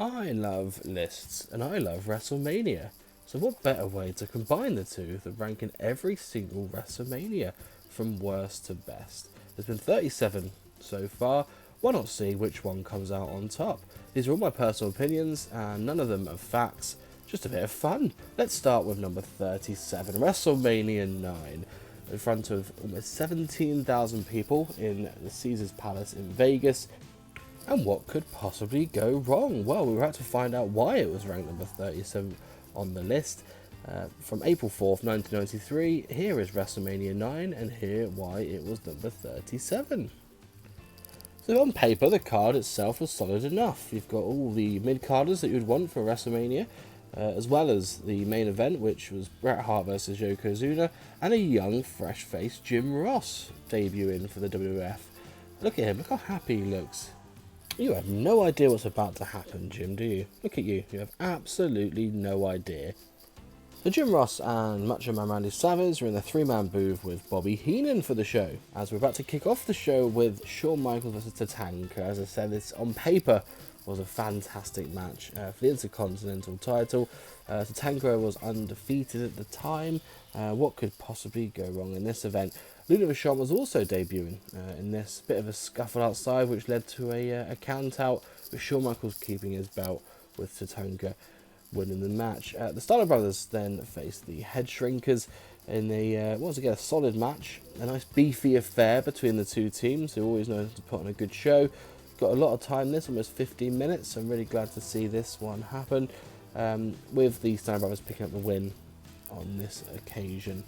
I love lists and I love Wrestlemania. So what better way to combine the two than ranking every single Wrestlemania from worst to best? There's been 37 so far. Why not see which one comes out on top? These are all my personal opinions and none of them are facts. Just a bit of fun. Let's start with number 37, Wrestlemania 9. In front of almost 17,000 people in the Caesars Palace in Vegas. And what could possibly go wrong? Well, we were about to find out why it was ranked number 37 on the list. From April 4th, 1993, here is Wrestlemania 9, and here why it was number 37. So on paper, the card itself was solid enough. You've got all the mid-carders that you'd want for Wrestlemania, as well as the main event, which was Bret Hart versus Yokozuna, and a young, fresh-faced Jim Ross debuting for the WWF. Look at him, look how happy he looks. You have no idea what's about to happen, Jim, do you? Look at you. You have absolutely no idea. So Jim Ross and Macho Man Randy Savage are in the three-man booth with Bobby Heenan for the show. As we're about to kick off the show with Shawn Michaels versus Tatanka. As I said, this on paper was a fantastic match for the Intercontinental title. Tatanka was undefeated at the time. What could possibly go wrong in this event? Luna Vachon was also debuting in this. Bit of a scuffle outside, which led to a count out, with Shawn Michaels keeping his belt, with Tatanka winning the match. The Steiner Brothers then faced the Head Shrinkers in once again, a solid match. A nice beefy affair between the two teams, who always know to put on a good show. Got a lot of time this, almost 15 minutes. I'm really glad to see this one happen, with the Steiner Brothers picking up the win on this occasion.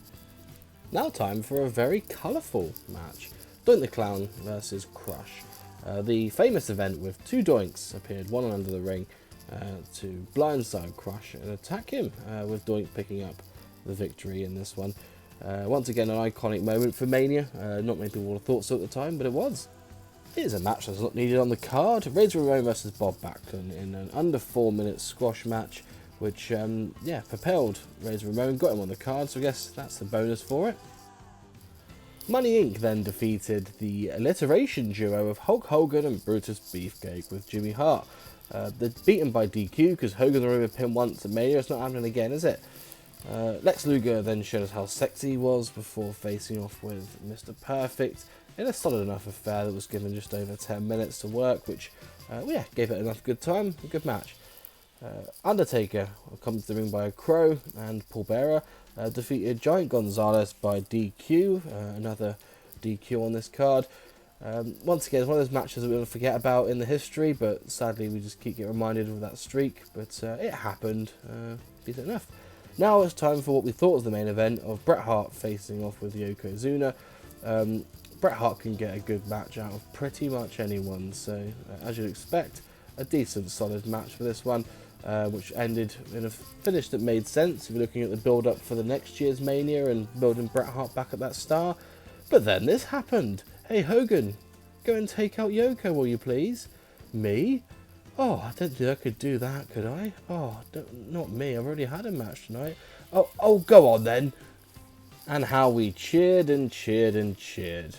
Now time for a very colourful match. Doink the Clown versus Crush. The famous event with two Doinks appeared, one under the ring, to blindside Crush and attack him, with Doink picking up the victory in this one. Once again, an iconic moment for Mania. Not many people would have thought so at the time, but it was. It is a match that's not needed on the card. Razor Ramon versus Bob Backlund in an under 4 minute squash match, which propelled Razor Ramon, got him on the card, so I guess that's the bonus for it. Money Inc. then defeated the alliteration duo of Hulk Hogan and Brutus Beefcake with Jimmy Hart. They're beaten by DQ because Hogan already pinned once at Mania. It's not happening again, is it? Lex Luger then showed us how sexy he was before facing off with Mr. Perfect in a solid enough affair that was given just over 10 minutes to work, which gave it enough good time, a good match. Undertaker comes to the ring by a crow, and Paul Bearer defeated Giant Gonzalez by DQ, another DQ on this card. Once again, it's one of those matches that we'll forget about in the history, but sadly we just keep getting reminded of that streak, but it happened, decent enough. Now it's time for what we thought was the main event of Bret Hart facing off with Yokozuna. Bret Hart can get a good match out of pretty much anyone, so as you'd expect, a decent solid match for this one, which ended in a finish that made sense if you're looking at the build-up for the next year's Mania and building Bret Hart back at that star. But then this happened. Hey Hogan, go and take out Yoko, will you please? Me? Oh, I don't think I could do that, could I? Oh, not me, I've already had a match tonight. Oh, go on then. And how we cheered and cheered and cheered.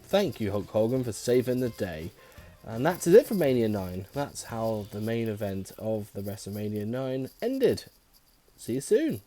Thank you, Hulk Hogan, for saving the day. And that's it for Mania 9. That's how the main event of the WrestleMania 9 ended. See you soon.